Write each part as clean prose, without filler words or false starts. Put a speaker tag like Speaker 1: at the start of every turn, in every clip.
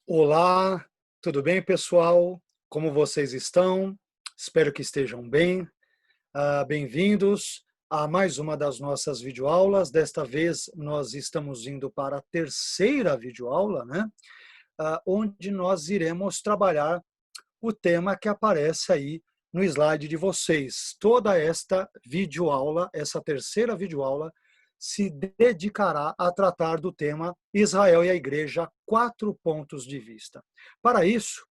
Speaker 1: Olá, tudo bem, pessoal? Como vocês estão? Espero que estejam bem. Bem-vindos a mais uma das nossas videoaulas. Desta vez, nós estamos indo para a terceira videoaula, né? Onde nós iremos trabalhar o tema que aparece aí no slide de vocês. Toda esta videoaula, essa terceira videoaula, se dedicará a tratar do tema Israel e a Igreja, 4 pontos de vista. Para isso,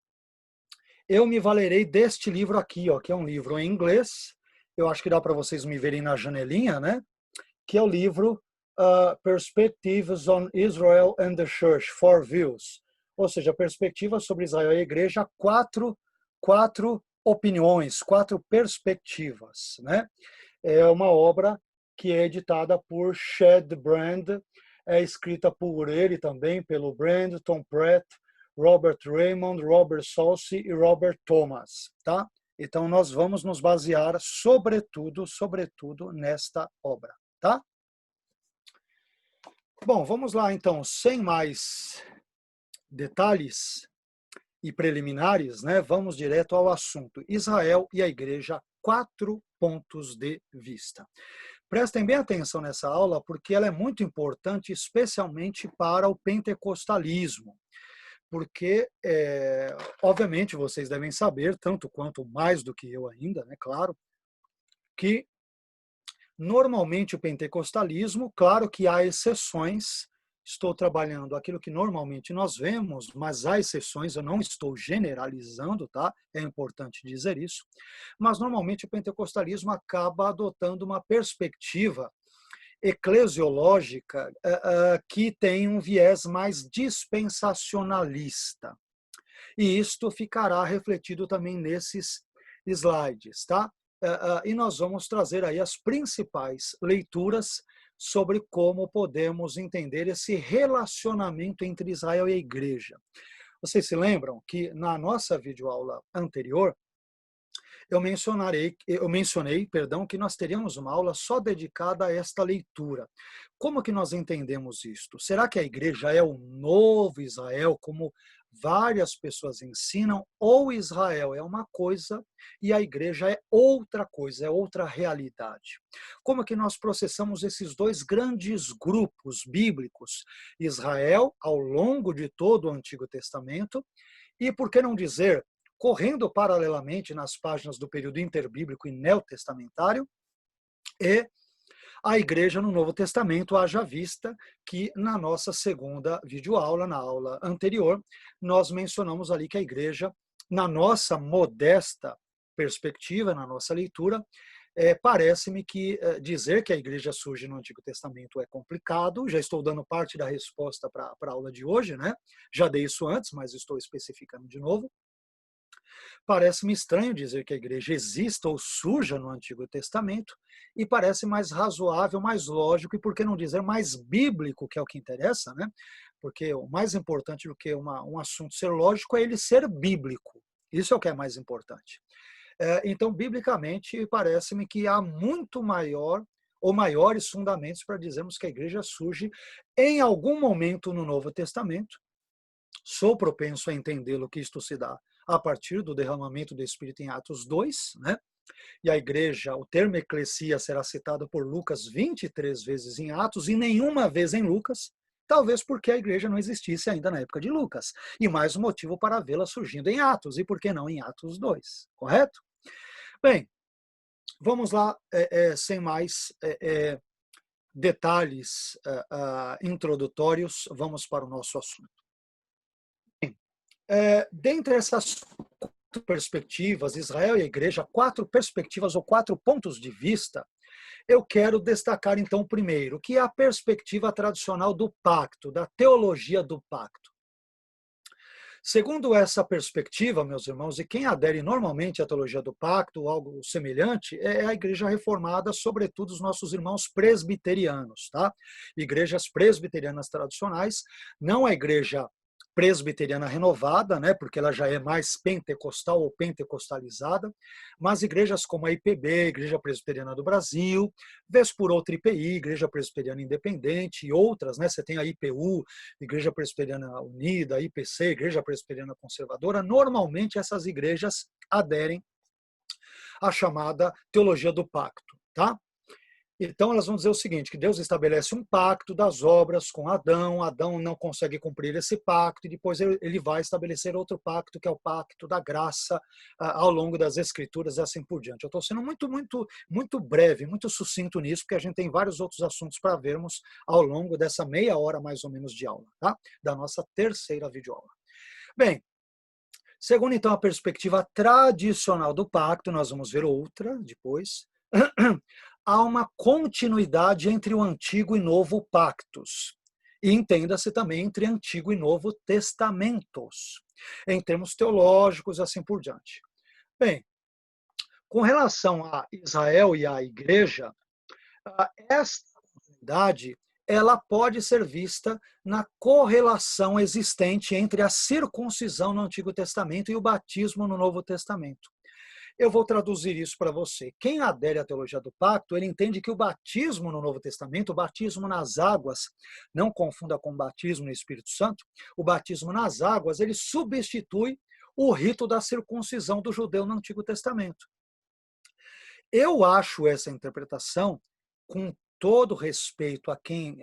Speaker 1: eu me valerei deste livro aqui, ó, que é um livro em inglês. Eu acho que dá para vocês me verem na janelinha, né? Que é o livro Perspectives on Israel and the Church, Four Views. Ou seja, perspectivas sobre Israel e a Igreja, quatro opiniões, 4 perspectivas, né? É uma obra que é editada por Shed Brand, é escrita por ele também, pelo Brand, Tom Pratt, Robert Raymond, Robert Salcy e Robert Thomas, tá? Então nós vamos nos basear sobretudo nesta obra, tá? Bom, vamos lá então, sem mais detalhes e preliminares, né? Vamos direto ao assunto. Israel e a Igreja, 4 pontos de vista. Prestem bem atenção nessa aula, porque ela é muito importante, especialmente para o pentecostalismo. Porque, obviamente, vocês devem saber, tanto quanto mais do que eu ainda, né? Claro, que normalmente o pentecostalismo, claro que há exceções, estou trabalhando aquilo que normalmente nós vemos, mas há exceções, eu não estou generalizando, tá? É importante dizer isso. Mas normalmente o pentecostalismo acaba adotando uma perspectiva eclesiológica que tem um viés mais dispensacionalista. E isto ficará refletido também nesses slides, tá? E nós vamos trazer aí as principais leituras sobre como podemos entender esse relacionamento entre Israel e a Igreja. Vocês se lembram que na nossa videoaula anterior, eu mencionei, perdão, que nós teríamos uma aula só dedicada a esta leitura. Como que nós entendemos isto? Será que a igreja é o novo Israel, como várias pessoas ensinam, ou Israel é uma coisa e a igreja é outra coisa, é outra realidade? Como que nós processamos esses dois grandes grupos bíblicos? Israel, ao longo de todo o Antigo Testamento, e por que não dizer correndo paralelamente nas páginas do período interbíblico e neotestamentário, e a igreja no Novo Testamento, haja vista que na nossa segunda videoaula, na aula anterior, nós mencionamos ali que a igreja, na nossa modesta perspectiva, na nossa leitura, parece-me que dizer que a igreja surge no Antigo Testamento é complicado. Já estou dando parte da resposta para a aula de hoje, né? Já dei isso antes, mas estou especificando de novo. Parece-me estranho dizer que a igreja exista ou surja no Antigo Testamento, e parece mais razoável, mais lógico, e por que não dizer mais bíblico, que é o que interessa, né? Porque o mais importante do que um assunto ser lógico é ele ser bíblico. Isso é o que é mais importante. Então, biblicamente, parece-me que há muito maior ou maiores fundamentos para dizermos que a igreja surge em algum momento no Novo Testamento. Sou propenso a entendê-lo que isto se dá a partir do derramamento do Espírito em Atos 2, né? E a igreja, o termo eclesia será citado por Lucas 23 vezes em Atos e nenhuma vez em Lucas, talvez porque a igreja não existisse ainda na época de Lucas. E mais um motivo para vê-la surgindo em Atos, e por que não em Atos 2, correto? Bem, vamos lá, sem mais detalhes introdutórios, vamos para o nosso assunto. Dentre essas perspectivas, Israel e a igreja, 4 perspectivas ou 4 pontos de vista, eu quero destacar então o primeiro, que é a perspectiva tradicional do pacto, da teologia do pacto. Segundo essa perspectiva, meus irmãos, e quem adere normalmente à teologia do pacto ou algo semelhante, é a igreja reformada, sobretudo os nossos irmãos presbiterianos, tá? Igrejas presbiterianas tradicionais, não a igreja presbiteriana renovada, né, porque ela já é mais pentecostal ou pentecostalizada, mas igrejas como a IPB, Igreja Presbiteriana do Brasil, vez por outra IPI, Igreja Presbiteriana Independente e outras, né, você tem a IPU, Igreja Presbiteriana Unida, a IPC, Igreja Presbiteriana Conservadora, normalmente essas igrejas aderem à chamada teologia do pacto, tá? Então, elas vão dizer o seguinte, que Deus estabelece um pacto das obras com Adão, Adão não consegue cumprir esse pacto, e depois ele vai estabelecer outro pacto, que é o pacto da graça, ao longo das Escrituras e assim por diante. Eu estou sendo muito breve, muito sucinto nisso, porque a gente tem vários outros assuntos para vermos ao longo dessa meia hora, mais ou menos, de aula, tá? Da nossa terceira videoaula. Bem, segundo, então, a perspectiva tradicional do pacto, nós vamos ver outra depois, há uma continuidade entre o Antigo e Novo Pactos. E entenda-se também entre Antigo e Novo Testamentos, em termos teológicos e assim por diante. Bem, com relação a Israel e à Igreja, esta continuidade ela pode ser vista na correlação existente entre a circuncisão no Antigo Testamento e o batismo no Novo Testamento. Eu vou traduzir isso para você. Quem adere à teologia do pacto, ele entende que o batismo no Novo Testamento, o batismo nas águas, não confunda com o batismo no Espírito Santo, o batismo nas águas, ele substitui o rito da circuncisão do judeu no Antigo Testamento. Eu acho essa interpretação, com todo respeito a quem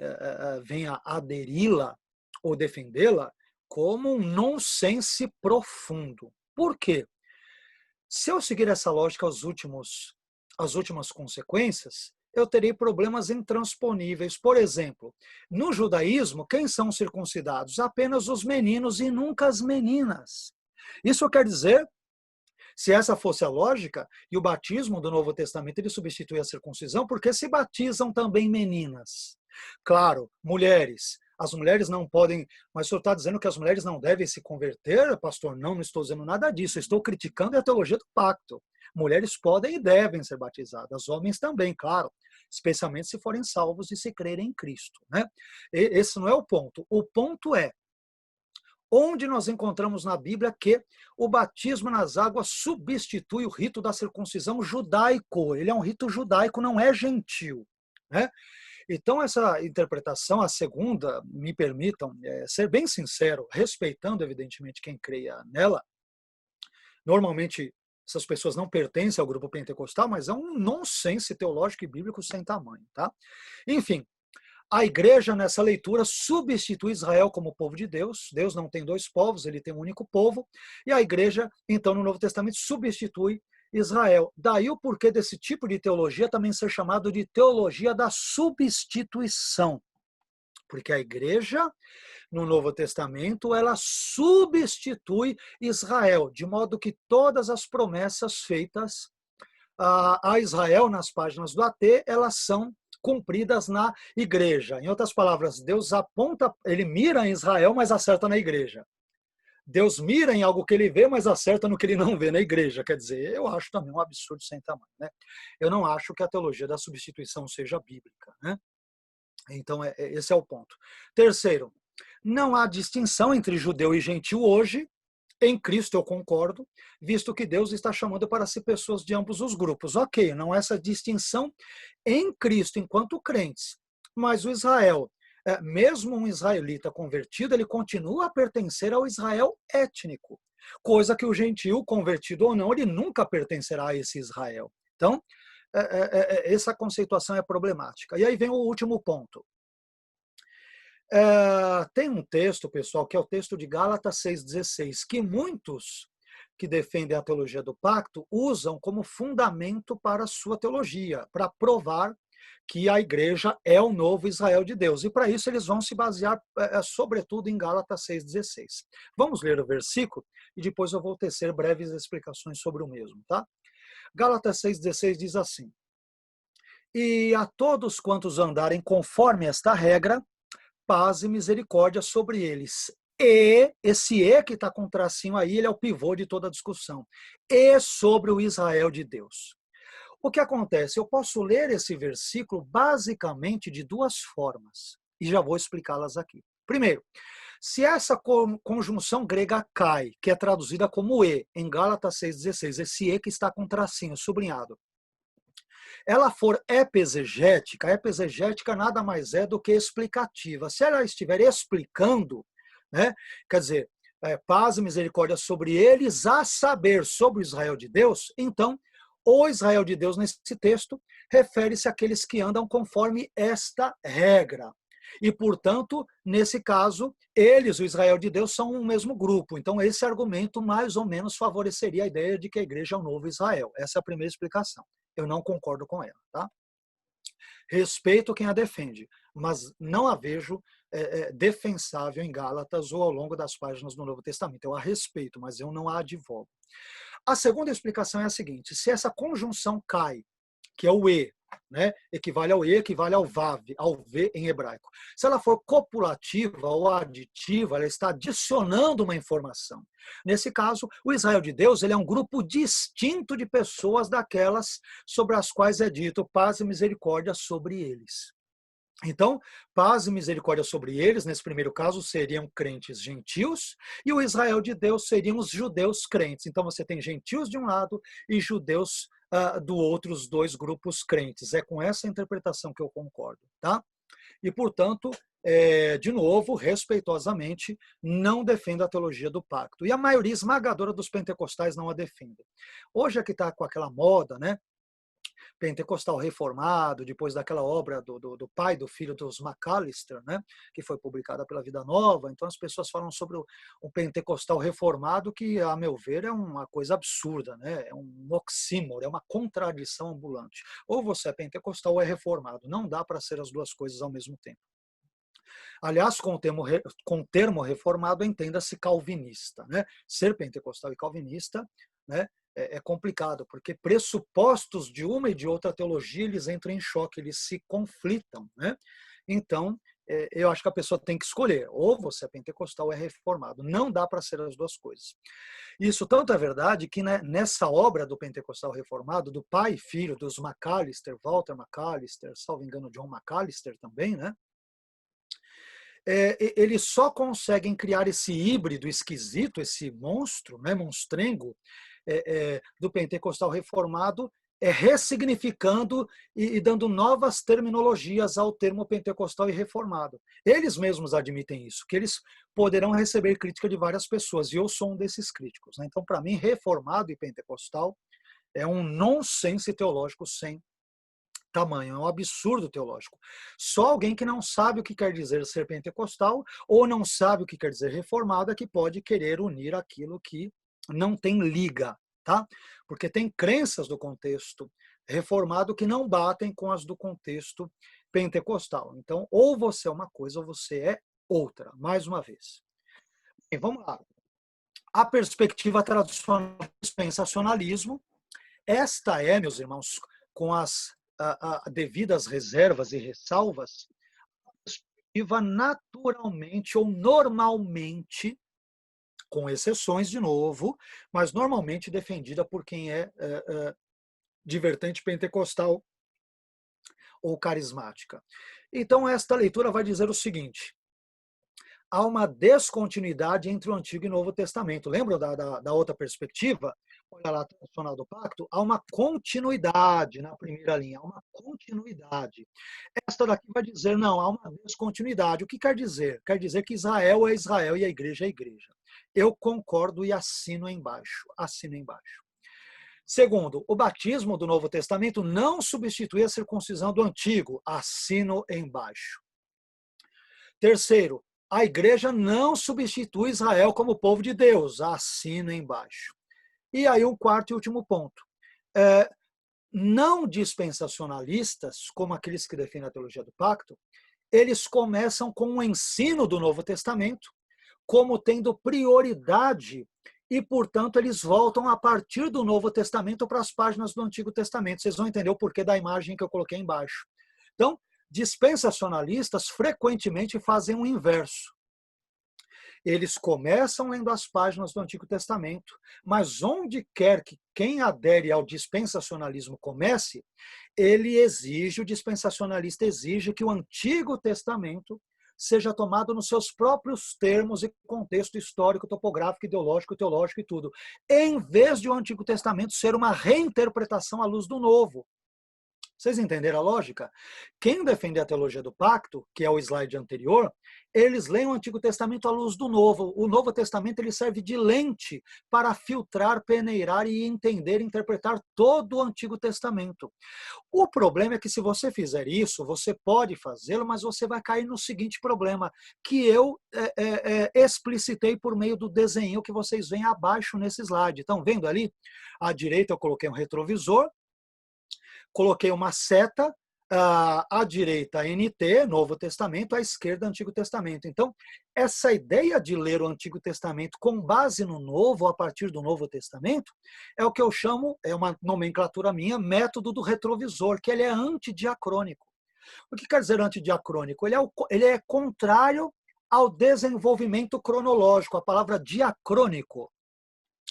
Speaker 1: venha aderi-la ou defendê-la, como um nonsense profundo. Por quê? Se eu seguir essa lógica às últimas consequências, eu terei problemas intransponíveis. Por exemplo, no judaísmo, quem são circuncidados? Apenas os meninos e nunca as meninas. Isso quer dizer, se essa fosse a lógica, e o batismo do Novo Testamento ele substitui a circuncisão, porque se batizam também meninas. Claro, mulheres. As mulheres não podem, mas o senhor está dizendo que as mulheres não devem se converter, pastor? Não, não estou dizendo nada disso. Estou criticando a teologia do pacto. Mulheres podem e devem ser batizadas, homens também, claro, especialmente se forem salvos e se crerem em Cristo, né? Esse não é o ponto. O ponto é onde nós encontramos na Bíblia que o batismo nas águas substitui o rito da circuncisão judaico. Ele é um rito judaico, não é gentil, né? Então, essa interpretação, a segunda, me permitam ser bem sincero, respeitando, evidentemente, quem creia nela. Normalmente, essas pessoas não pertencem ao grupo pentecostal, mas é um nonsense teológico e bíblico sem tamanho, tá? Enfim, a igreja, nessa leitura, substitui Israel como povo de Deus. Deus não tem dois povos, ele tem um único povo. E a igreja, então, no Novo Testamento, substitui Israel. Daí o porquê desse tipo de teologia também ser chamado de teologia da substituição. Porque a igreja, no Novo Testamento, ela substitui Israel, de modo que todas as promessas feitas a Israel nas páginas do AT, elas são cumpridas na igreja. Em outras palavras, Deus aponta, ele mira em Israel, mas acerta na igreja. Deus mira em algo que ele vê, mas acerta no que ele não vê na igreja. Quer dizer, eu acho também um absurdo sem tamanho, né? Eu não acho que a teologia da substituição seja bíblica, né? Então, esse é o ponto. Terceiro, não há distinção entre judeu e gentil hoje. Em Cristo eu concordo, visto que Deus está chamando para si pessoas de ambos os grupos. Ok, não há essa distinção em Cristo enquanto crentes, mas o Israel, mesmo um israelita convertido, ele continua a pertencer ao Israel étnico, coisa que o gentil, convertido ou não, ele nunca pertencerá a esse Israel. Então, essa conceituação é problemática. E aí vem o último ponto. Tem um texto, pessoal, que é o texto de Gálatas 6,16, que muitos que defendem a teologia do pacto usam como fundamento para a sua teologia, para provar que a igreja é o novo Israel de Deus. E para isso eles vão se basear, sobretudo, em Gálatas 6,16. Vamos ler o versículo e depois eu vou tecer breves explicações sobre o mesmo, tá? Gálatas 6,16 diz assim: E a todos quantos andarem conforme esta regra, paz e misericórdia sobre eles. E, esse E que está com o tracinho aí, ele é o pivô de toda a discussão. E sobre o Israel de Deus. O que acontece? Eu posso ler esse versículo basicamente de duas formas, e já vou explicá-las aqui. Primeiro, se essa conjunção grega cai, que é traduzida como e, em Gálatas 6,16, esse e que está com tracinho sublinhado, ela for epesegética, epesegética nada mais é do que explicativa. Se ela estiver explicando, né, quer dizer, paz e misericórdia sobre eles, a saber, sobre o Israel de Deus, então, o Israel de Deus nesse texto refere-se àqueles que andam conforme esta regra. E, portanto, nesse caso, eles, o Israel de Deus, são um mesmo grupo. Então, esse argumento mais ou menos favoreceria a ideia de que a igreja é o novo Israel. Essa é a primeira explicação. Eu não concordo com ela, tá? Respeito quem a defende, mas não a vejo defensável em Gálatas ou ao longo das páginas do Novo Testamento. Eu a respeito, mas eu não a advogo. A segunda explicação é a seguinte: se essa conjunção cai, que é o e, né, equivale ao e, equivale ao vav, ao v em hebraico. Se ela for copulativa ou aditiva, ela está adicionando uma informação. Nesse caso, o Israel de Deus, ele é um grupo distinto de pessoas daquelas sobre as quais é dito paz e misericórdia sobre eles. Então, paz e misericórdia sobre eles, nesse primeiro caso, seriam crentes gentios, e o Israel de Deus seriam os judeus crentes. Então, você tem gentios de um lado e judeus do outro, os dois grupos crentes. É com essa interpretação que eu concordo, tá? E, portanto, de novo, respeitosamente, não defendo a teologia do pacto. E a maioria esmagadora dos pentecostais não a defende. Hoje é que está com aquela moda, né? Pentecostal reformado, depois daquela obra do pai, do filho dos McAllister, né, que foi publicada pela Vida Nova. Então as pessoas falam sobre o pentecostal reformado, que, a meu ver, é uma coisa absurda, né, é um oxímoro, é uma contradição ambulante. Ou você é pentecostal ou é reformado. Não dá para ser as duas coisas ao mesmo tempo. Aliás, com o termo reformado, entenda-se calvinista, né? Ser pentecostal e calvinista, né, é complicado, porque pressupostos de uma e de outra teologia, eles entram em choque, eles se conflitam, né? Então, eu acho que a pessoa tem que escolher, ou você é pentecostal ou é reformado. Não dá para ser as duas coisas. Isso tanto é verdade que, né, nessa obra do pentecostal reformado, do pai e filho dos McAllister, Walter McAllister, salvo engano, John McAllister também, né? Eles só conseguem criar esse híbrido esquisito, esse monstro, né, monstrengo, do pentecostal reformado, ressignificando e dando novas terminologias ao termo pentecostal e reformado. Eles mesmos admitem isso, que eles poderão receber crítica de várias pessoas, e eu sou um desses críticos, né? Então, para mim, reformado e pentecostal é um nonsense teológico sem tamanho, é um absurdo teológico. Só alguém que não sabe o que quer dizer ser pentecostal ou não sabe o que quer dizer reformado é que pode querer unir aquilo que não tem liga, tá? Porque tem crenças do contexto reformado que não batem com as do contexto pentecostal. Então, ou você é uma coisa ou você é outra, mais uma vez. Bem, vamos lá. A perspectiva tradicional do dispensacionalismo, esta é, meus irmãos, com as devidas reservas e ressalvas, a perspectiva naturalmente ou normalmente, com exceções de novo, mas normalmente defendida por quem é de vertente pentecostal ou carismática. Então, esta leitura vai dizer o seguinte: há uma descontinuidade entre o Antigo e o Novo Testamento. Lembra da outra perspectiva? Olha lá, tradicional do pacto, há uma continuidade na primeira linha, há uma continuidade. Esta daqui vai dizer, não, há uma descontinuidade. O que quer dizer? Quer dizer que Israel é Israel e a igreja é a igreja. Eu concordo e assino embaixo. Assino embaixo. Segundo, o batismo do Novo Testamento não substitui a circuncisão do Antigo. Assino embaixo. Terceiro, a igreja não substitui Israel como povo de Deus. Assino embaixo. E aí um quarto e último ponto. Não dispensacionalistas, como aqueles que defendem a teologia do pacto, eles começam com o ensino do Novo Testamento como tendo prioridade e, portanto, eles voltam a partir do Novo Testamento para as páginas do Antigo Testamento. Vocês vão entender o porquê da imagem que eu coloquei embaixo. Então, dispensacionalistas frequentemente fazem o inverso. Eles começam lendo as páginas do Antigo Testamento, mas onde quer que quem adere ao dispensacionalismo comece, o dispensacionalista exige que o Antigo Testamento seja tomado nos seus próprios termos e contexto histórico, topográfico, ideológico, teológico e tudo, em vez de o Antigo Testamento ser uma reinterpretação à luz do Novo. Vocês entenderam a lógica? Quem defende a teologia do pacto, que é o slide anterior, eles leem o Antigo Testamento à luz do Novo. O Novo Testamento ele serve de lente para filtrar, peneirar e entender, interpretar todo o Antigo Testamento. O problema é que se você fizer isso, você pode fazê-lo, mas você vai cair no seguinte problema, que eu explicitei por meio do desenho que vocês veem abaixo nesse slide. Estão vendo ali? À direita eu coloquei um retrovisor, coloquei uma seta, à direita NT, Novo Testamento, à esquerda Antigo Testamento. Então, essa ideia de ler o Antigo Testamento com base no Novo, a partir do Novo Testamento, é o que eu chamo, é uma nomenclatura minha, método do retrovisor, que ele é antidiacrônico. O que quer dizer antidiacrônico? Ele é contrário ao desenvolvimento cronológico. A palavra diacrônico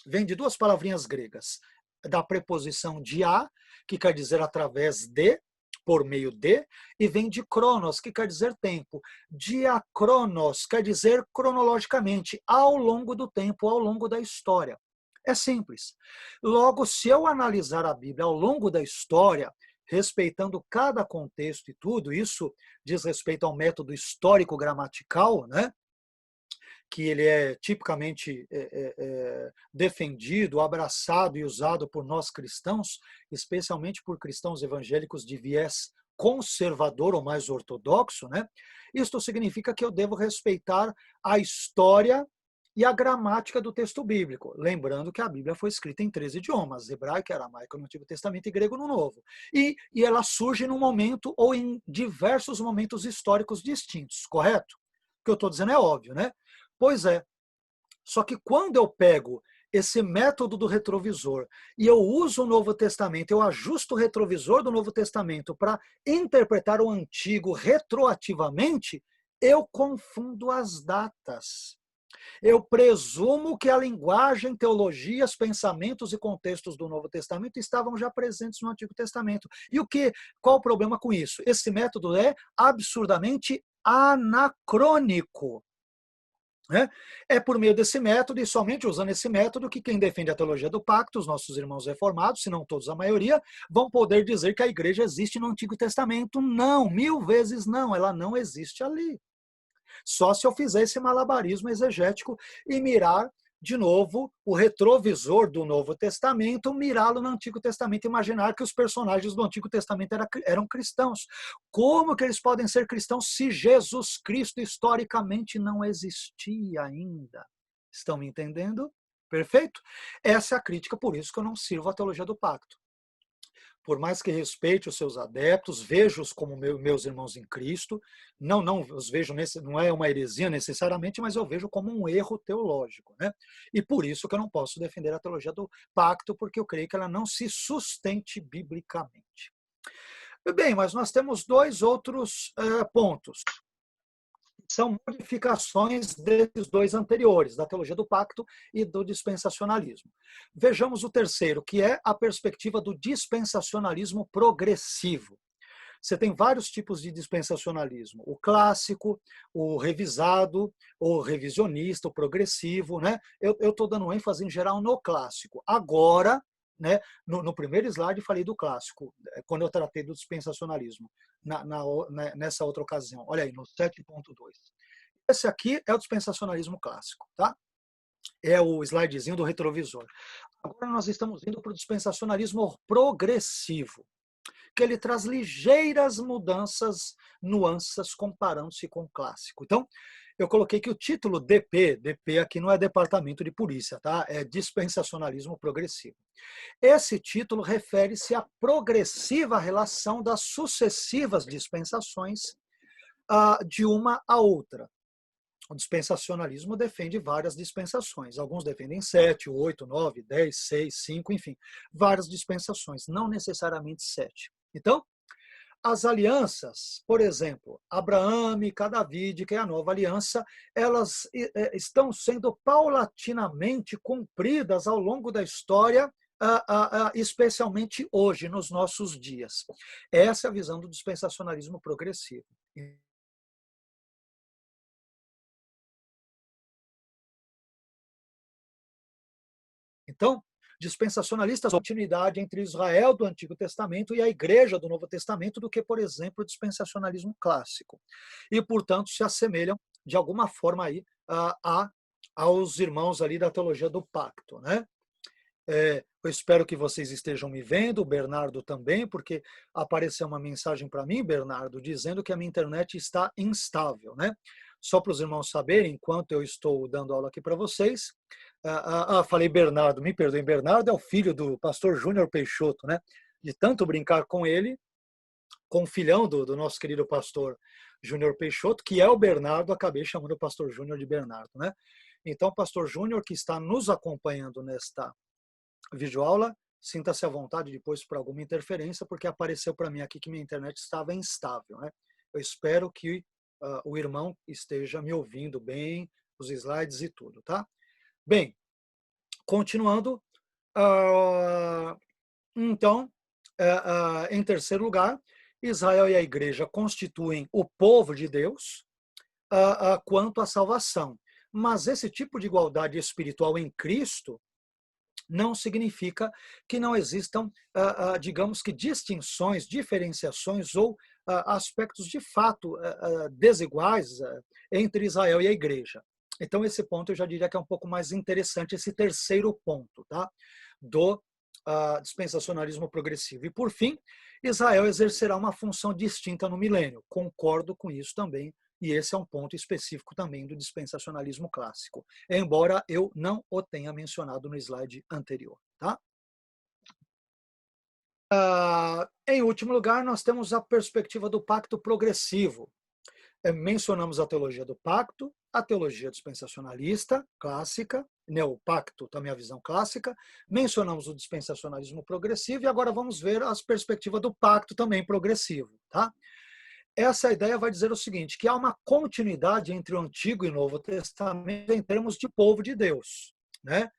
Speaker 1: vem de duas palavrinhas gregas, da preposição dia, que quer dizer através de, por meio de, e vem de cronos, que quer dizer tempo. Diacronos quer dizer cronologicamente, ao longo do tempo, ao longo da história. É simples. Logo, se eu analisar a Bíblia ao longo da história, respeitando cada contexto e tudo, isso diz respeito ao método histórico-gramatical, né? Que ele é tipicamente defendido, abraçado e usado por nós cristãos, especialmente por cristãos evangélicos de viés conservador ou mais ortodoxo, né? Isto significa que eu devo respeitar a história e a gramática do texto bíblico. Lembrando que a Bíblia foi escrita em 3 idiomas, hebraico e aramaico no Antigo Testamento e grego no Novo. E ela surge num momento ou em diversos momentos históricos distintos, correto? O que eu estou dizendo é óbvio, né? Pois é. Só que quando eu pego esse método do retrovisor e eu uso o Novo Testamento, eu ajusto o retrovisor do Novo Testamento para interpretar o Antigo retroativamente, eu confundo as datas. Eu presumo que a linguagem, teologias, pensamentos e contextos do Novo Testamento estavam já presentes no Antigo Testamento. E qual o problema com isso? Esse método é absurdamente anacrônico. É por meio desse método, e somente usando esse método, que quem defende a teologia do pacto, os nossos irmãos reformados, se não todos, a maioria, vão poder dizer que a igreja existe no Antigo Testamento. Não, 1000 vezes não, ela não existe ali. Só se eu fizer esse malabarismo exegético e mirar de novo o retrovisor do Novo Testamento, mirá-lo no Antigo Testamento, imaginar que os personagens do Antigo Testamento eram cristãos. Como que eles podem ser cristãos se Jesus Cristo historicamente não existia ainda? Estão me entendendo? Perfeito? Essa é a crítica, por isso que eu não sirvo a teologia do pacto. Por mais que respeite os seus adeptos, vejo-os como meus irmãos em Cristo, não os vejo não é uma heresia necessariamente, mas eu vejo como um erro teológico, né? E por isso que eu não posso defender a teologia do pacto, porque eu creio que ela não se sustente biblicamente. Bem, mas nós temos dois outros pontos. São modificações desses dois anteriores, da teologia do pacto e do dispensacionalismo. Vejamos o terceiro, que é a perspectiva do dispensacionalismo progressivo. Você tem vários tipos de dispensacionalismo: o clássico, o revisado, o revisionista, o progressivo, né? Eu estou dando ênfase em geral no clássico. Agora, né, no primeiro slide falei do clássico, quando eu tratei do dispensacionalismo, nessa outra ocasião. Olha aí, no 7.2. Esse aqui é o dispensacionalismo clássico, tá? É o slidezinho do retrovisor. Agora nós estamos indo para o dispensacionalismo progressivo, que ele traz ligeiras mudanças, nuances, comparando-se com o clássico. Então, eu coloquei que o título DP aqui não é Departamento de Polícia, tá? É Dispensacionalismo Progressivo. Esse título refere-se à progressiva relação das sucessivas dispensações de uma a outra. O dispensacionalismo defende várias dispensações. Alguns defendem 7, 8, 9, 10, 6, 5, enfim, várias dispensações, não necessariamente 7. Então, as alianças, por exemplo, abraâmica, davídica e a nova aliança, elas estão sendo paulatinamente cumpridas ao longo da história, especialmente hoje, nos nossos dias. Essa é a visão do dispensacionalismo progressivo. Então, dispensacionalistas, continuidade entre Israel do Antigo Testamento e a Igreja do Novo Testamento do que, por exemplo, o dispensacionalismo clássico. E, portanto, se assemelham de alguma forma aí aos irmãos ali da teologia do pacto, né? Eu espero que vocês estejam me vendo, o Bernardo também, porque apareceu uma mensagem para mim, Bernardo, dizendo que a minha internet está instável, né? Só para os irmãos saberem, enquanto eu estou dando aula aqui para vocês, falei Bernardo, me perdoem, Bernardo é o filho do pastor Júnior Peixoto, né? De tanto brincar com ele, com o filhão do nosso querido pastor Júnior Peixoto, que é o Bernardo, acabei chamando o pastor Júnior de Bernardo, né? Então, pastor Júnior, que está nos acompanhando nesta videoaula, sinta-se à vontade depois por alguma interferência, porque apareceu para mim aqui que minha internet estava instável, né? Eu espero que o irmão esteja me ouvindo bem, os slides e tudo, tá? Bem, continuando, então, em terceiro lugar, Israel e a igreja constituem o povo de Deus quanto à salvação. Mas esse tipo de igualdade espiritual em Cristo não significa que não existam, digamos que, distinções, diferenciações ou aspectos de fato desiguais entre Israel e a igreja. Então, esse ponto eu já diria que é um pouco mais interessante, esse terceiro ponto, tá? Do dispensacionalismo progressivo. E, por fim, Israel exercerá uma função distinta no milênio. Concordo com isso também, e esse é um ponto específico também do dispensacionalismo clássico, embora eu não o tenha mencionado no slide anterior. Tá? Em último lugar, nós temos a perspectiva do pacto progressivo. Mencionamos a teologia do pacto, a teologia dispensacionalista clássica, neopacto, também a visão clássica, mencionamos o dispensacionalismo progressivo e agora vamos ver as perspectivas do pacto também progressivo. Tá? Essa ideia vai dizer o seguinte, que há uma continuidade entre o Antigo e o Novo Testamento em termos de povo de Deus. Né?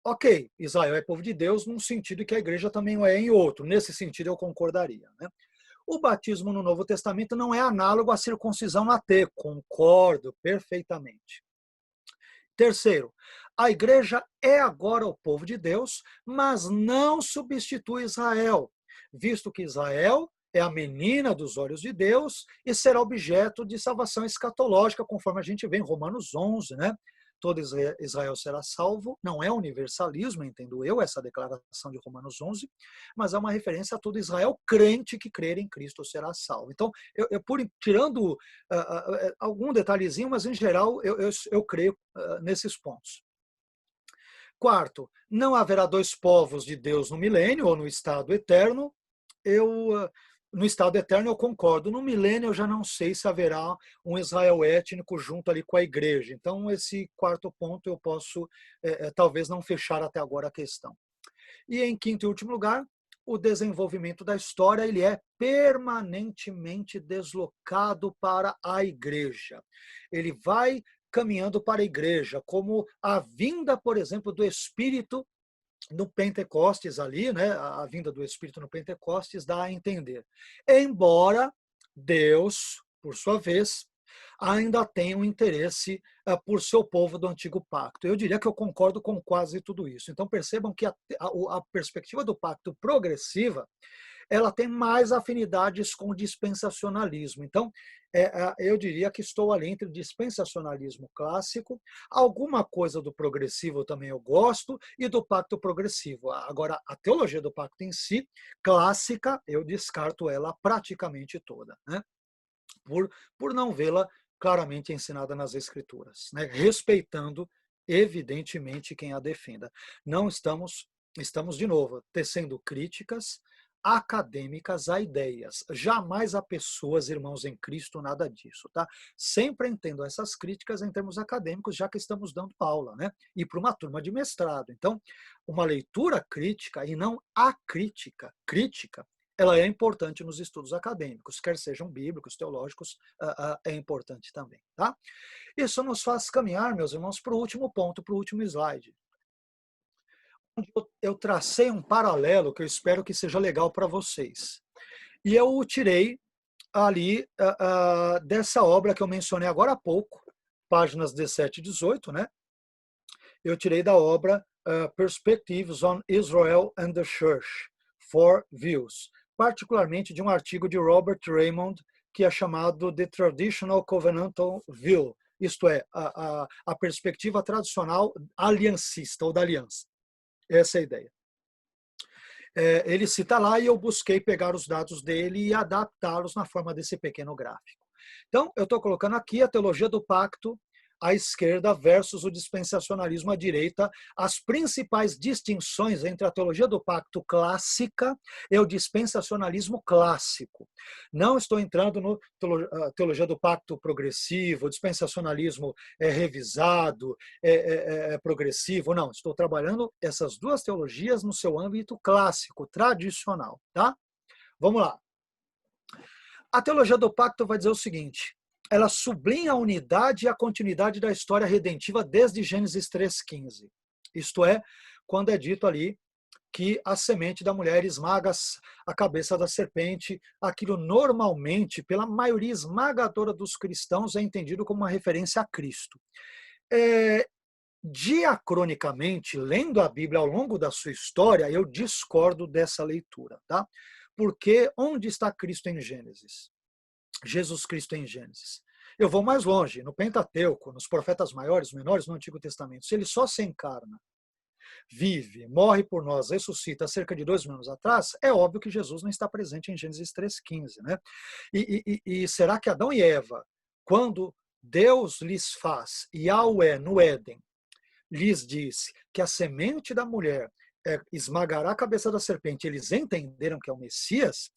Speaker 1: Ok, Israel é povo de Deus num sentido que a igreja também é em outro. Nesse sentido, eu concordaria. Né? O batismo no Novo Testamento não é análogo à circuncisão na T. Concordo perfeitamente. Terceiro, a igreja é agora o povo de Deus, mas não substitui Israel, visto que Israel é a menina dos olhos de Deus e será objeto de salvação escatológica, conforme a gente vê em Romanos 11, né? Todo Israel será salvo, não é universalismo, entendo eu, essa declaração de Romanos 11, mas é uma referência a todo Israel crente que crer em Cristo será salvo. Então, tirando algum detalhezinho, mas em geral eu creio nesses pontos. Quarto, não haverá dois povos de Deus no milênio ou no estado eterno. No estado eterno eu concordo. No milênio eu já não sei se haverá um Israel étnico junto ali com a igreja. Então, esse quarto ponto eu posso talvez não fechar até agora a questão. E em quinto e último lugar, o desenvolvimento da história ele é permanentemente deslocado para a igreja. Ele vai caminhando para a igreja, como a vinda, por exemplo, do Espírito no Pentecostes ali, né? A vinda do Espírito no Pentecostes dá a entender. Embora Deus, por sua vez, ainda tenha um interesse por seu povo do Antigo Pacto. Eu diria que eu concordo com quase tudo isso. Então percebam que a perspectiva do pacto progressiva ela tem mais afinidades com o dispensacionalismo. Então, eu diria que estou ali entre o dispensacionalismo clássico, alguma coisa do progressivo também eu gosto, e do pacto progressivo. Agora, a teologia do pacto em si, clássica, eu descarto ela praticamente toda, né? Por não vê-la claramente ensinada nas Escrituras, né? Respeitando, evidentemente, quem a defenda. Não estamos, de novo, tecendo críticas acadêmicas a ideias, jamais a pessoas, irmãos em Cristo, nada disso, tá? Sempre entendo essas críticas em termos acadêmicos, já que estamos dando aula, né? E para uma turma de mestrado. Então, uma leitura crítica e não a crítica, ela é importante nos estudos acadêmicos, quer sejam bíblicos, teológicos, é importante também, tá? Isso nos faz caminhar, meus irmãos, para o último ponto, para o último slide. Eu tracei um paralelo que eu espero que seja legal para vocês. E eu o tirei ali dessa obra que eu mencionei agora há pouco, páginas 17 e 18, né? Eu tirei da obra Perspectives on Israel and the Church, 4 Views, particularmente de um artigo de Robert Raymond, que é chamado The Traditional Covenantal View, isto é, a perspectiva tradicional aliancista, ou da aliança. Essa é a ideia. Ele cita lá e eu busquei pegar os dados dele e adaptá-los na forma desse pequeno gráfico. Então, eu estou colocando aqui a teologia do pacto à esquerda versus o dispensacionalismo à direita, as principais distinções entre a teologia do pacto clássica e o dispensacionalismo clássico. Não estou entrando no teologia do pacto progressivo, dispensacionalismo revisado, progressivo, não. Estou trabalhando essas duas teologias no seu âmbito clássico, tradicional, tá? Vamos lá. A teologia do pacto vai dizer o seguinte: ela sublinha a unidade e a continuidade da história redentiva desde Gênesis 3,15. Isto é, quando é dito ali que a semente da mulher esmaga a cabeça da serpente, aquilo normalmente, pela maioria esmagadora dos cristãos, é entendido como uma referência a Cristo. Diacronicamente, lendo a Bíblia ao longo da sua história, eu discordo dessa leitura, tá? Porque onde está Cristo em Gênesis? Jesus Cristo em Gênesis. Eu vou mais longe, no Pentateuco, nos profetas maiores, menores, no Antigo Testamento. Se ele só se encarna, vive, morre por nós, ressuscita cerca de 2.000 anos atrás, é óbvio que Jesus não está presente em Gênesis 3,15, né? E será que Adão e Eva, quando Deus lhes faz, Yahweh, no Éden, lhes disse que a semente da mulher esmagará a cabeça da serpente, eles entenderam que é o Messias?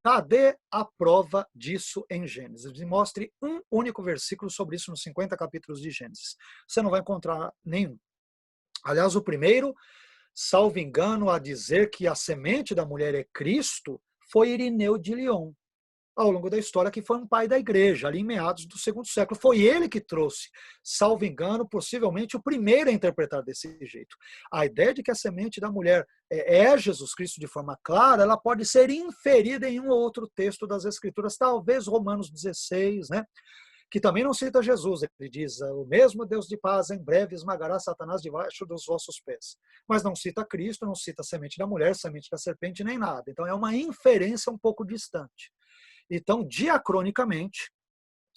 Speaker 1: Cadê a prova disso em Gênesis? Me mostre um único versículo sobre isso nos 50 capítulos de Gênesis. Você não vai encontrar nenhum. Aliás, o primeiro, salvo engano, a dizer que a semente da mulher é Cristo, foi Irineu de Lyon, ao longo da história, que foi um pai da igreja, ali em meados do 2º século. Foi ele que trouxe, salvo engano, possivelmente o primeiro a interpretar desse jeito. A ideia de que a semente da mulher é Jesus Cristo de forma clara, ela pode ser inferida em um ou outro texto das Escrituras, talvez Romanos 16, né? Que também não cita Jesus. Ele diz: o mesmo Deus de paz em breve esmagará Satanás debaixo dos vossos pés. Mas não cita Cristo, não cita a semente da mulher, semente da serpente, nem nada. Então é uma inferência um pouco distante. Então, diacronicamente,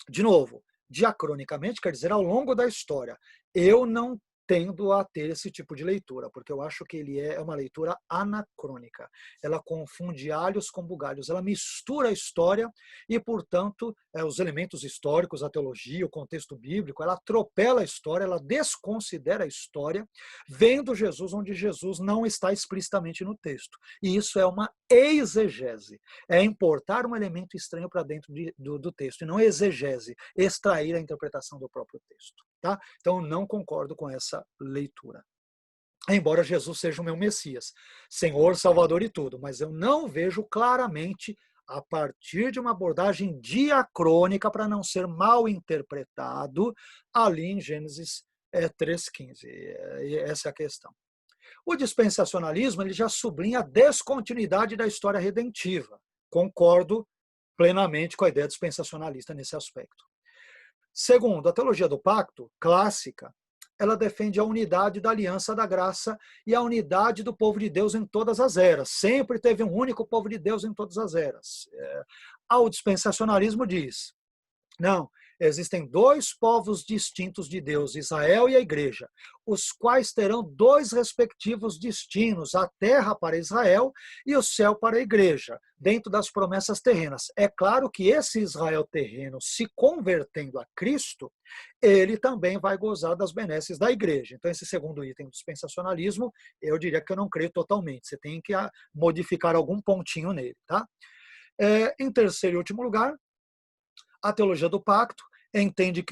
Speaker 1: de novo, diacronicamente quer dizer ao longo da história. Eu não tendo a ter esse tipo de leitura, porque eu acho que ele é uma leitura anacrônica. Ela confunde alhos com bugalhos, ela mistura a história e, portanto, os elementos históricos, a teologia, o contexto bíblico, ela atropela a história, ela desconsidera a história, vendo Jesus onde Jesus não está explicitamente no texto. E isso é uma exegese, é importar um elemento estranho para dentro do texto, e não exegese, extrair a interpretação do próprio texto. Tá? Então, não concordo com essa leitura. Embora Jesus seja o meu Messias, Senhor, Salvador e tudo, mas eu não vejo claramente a partir de uma abordagem diacrônica para não ser mal interpretado ali em Gênesis 3,15. Essa é a questão. O dispensacionalismo ele já sublinha a descontinuidade da história redentiva. Concordo plenamente com a ideia dispensacionalista nesse aspecto. Segundo, a teologia do pacto, clássica, ela defende a unidade da aliança da graça e a unidade do povo de Deus em todas as eras. Sempre teve um único povo de Deus em todas as eras. O dispensacionalismo diz: não, existem 2 povos distintos de Deus, Israel e a igreja, os quais terão 2 respectivos destinos, a terra para Israel e o céu para a igreja, dentro das promessas terrenas. É claro que esse Israel terreno, se convertendo a Cristo, ele também vai gozar das benesses da igreja. Então, esse segundo item do dispensacionalismo, eu diria que eu não creio totalmente. Você tem que modificar algum pontinho nele, tá? Em terceiro e último lugar, a teologia do pacto entende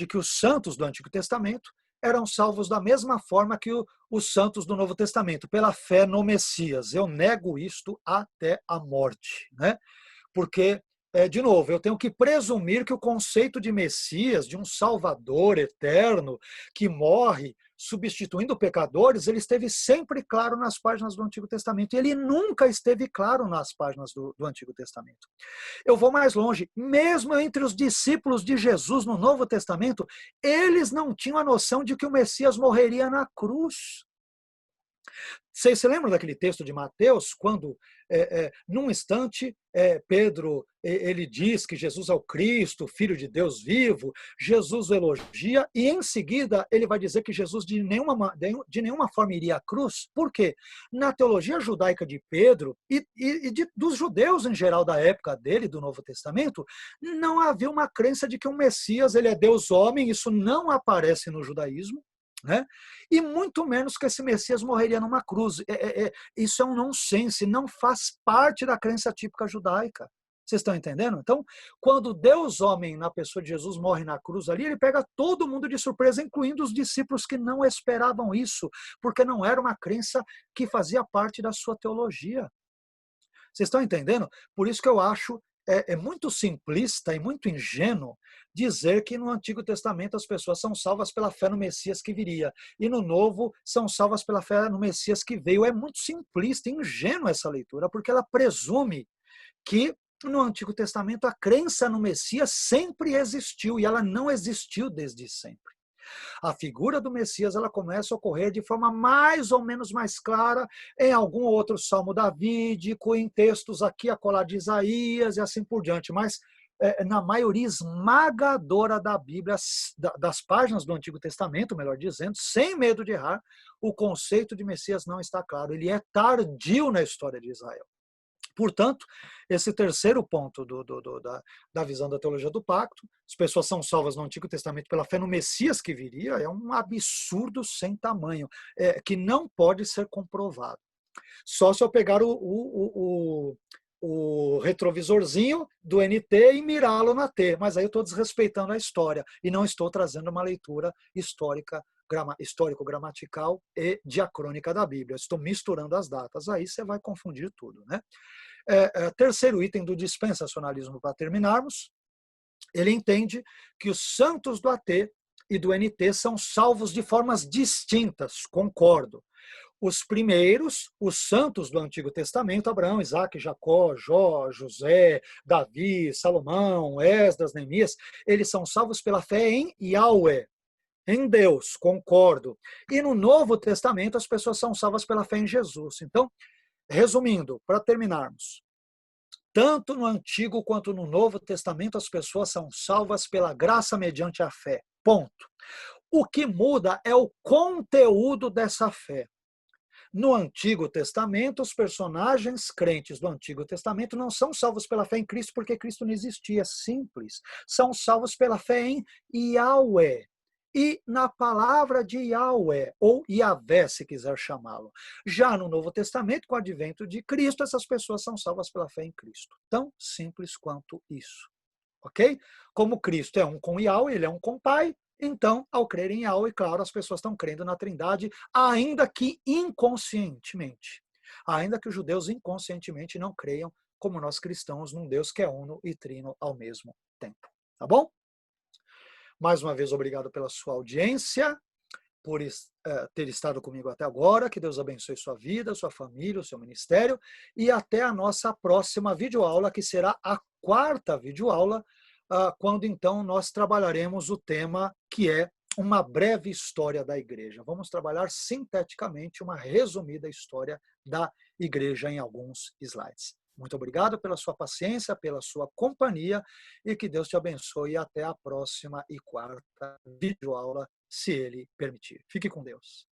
Speaker 1: que os santos do Antigo Testamento eram salvos da mesma forma que os santos do Novo Testamento, pela fé no Messias. Eu nego isto até a morte, né? Porque, de novo, eu tenho que presumir que o conceito de Messias, de um Salvador eterno que morre substituindo pecadores, ele esteve sempre claro nas páginas do Antigo Testamento. E ele nunca esteve claro nas páginas do Antigo Testamento. Eu vou mais longe. Mesmo entre os discípulos de Jesus no Novo Testamento, eles não tinham a noção de que o Messias morreria na cruz. Vocês se lembram daquele texto de Mateus, quando, num instante, Pedro ele diz que Jesus é o Cristo, Filho de Deus vivo, Jesus o elogia, e em seguida ele vai dizer que Jesus de nenhuma forma iria à cruz. Por quê? Na teologia judaica de Pedro, dos judeus em geral da época dele, do Novo Testamento, não havia uma crença de que o Messias ele é Deus homem, isso não aparece no judaísmo, né? E muito menos que esse Messias morreria numa cruz. Isso é um nonsense, não faz parte da crença típica judaica. Vocês estão entendendo? Então, quando Deus homem, na pessoa de Jesus, morre na cruz ali, ele pega todo mundo de surpresa, incluindo os discípulos que não esperavam isso, porque não era uma crença que fazia parte da sua teologia. Vocês estão entendendo? Por isso que eu acho muito simplista e muito ingênuo dizer que no Antigo Testamento as pessoas são salvas pela fé no Messias que viria, e no Novo são salvas pela fé no Messias que veio. É muito simplista e ingênua essa leitura, porque ela presume que no Antigo Testamento a crença no Messias sempre existiu, e ela não existiu desde sempre. A figura do Messias ela começa a ocorrer de forma mais ou menos mais clara em algum outro salmo davídico, em textos aqui acolá de Isaías e assim por diante, mas na maioria esmagadora da Bíblia, das páginas do Antigo Testamento, melhor dizendo, sem medo de errar, o conceito de Messias não está claro, ele é tardio na história de Israel. Portanto, esse terceiro ponto da visão da teologia do pacto, as pessoas são salvas no Antigo Testamento pela fé no Messias que viria, é um absurdo sem tamanho, que não pode ser comprovado. Só se eu pegar o retrovisorzinho do NT e mirá-lo na T, mas aí eu estou desrespeitando a história e não estou trazendo uma leitura histórico-gramatical e diacrônica da Bíblia. Eu estou misturando as datas, aí você vai confundir tudo, né? Terceiro item do dispensacionalismo, para terminarmos, ele entende que os santos do AT e do NT são salvos de formas distintas, concordo. Os primeiros, os santos do Antigo Testamento, Abraão, Isaac, Jacó, Jó, José, Davi, Salomão, Esdras, Neemias, eles são salvos pela fé em Yahweh, em Deus, concordo. E no Novo Testamento as pessoas são salvas pela fé em Jesus. Então, resumindo, para terminarmos, tanto no Antigo quanto no Novo Testamento as pessoas são salvas pela graça mediante a fé. Ponto. O que muda é o conteúdo dessa fé. No Antigo Testamento, os personagens crentes do Antigo Testamento não são salvos pela fé em Cristo porque Cristo não existia. Simples. São salvos pela fé em Yahweh. E na palavra de Yahweh, ou Yahvé, se quiser chamá-lo. Já no Novo Testamento, com o advento de Cristo, essas pessoas são salvas pela fé em Cristo. Tão simples quanto isso. Ok? Como Cristo é um com Yahweh, ele é um com o Pai, então, ao crer em Yahweh, claro, as pessoas estão crendo na Trindade, ainda que inconscientemente. Ainda que os judeus inconscientemente não creiam, como nós cristãos, num Deus que é uno e trino ao mesmo tempo. Tá bom? Mais uma vez, obrigado pela sua audiência, por ter estado comigo até agora. Que Deus abençoe sua vida, sua família, o seu ministério. E até a nossa próxima videoaula, que será a quarta videoaula, quando então nós trabalharemos o tema que é uma breve história da igreja. Vamos trabalhar sinteticamente uma resumida história da igreja em alguns slides. Muito obrigado pela sua paciência, pela sua companhia, e que Deus te abençoe até a próxima e quarta videoaula, se Ele permitir. Fique com Deus.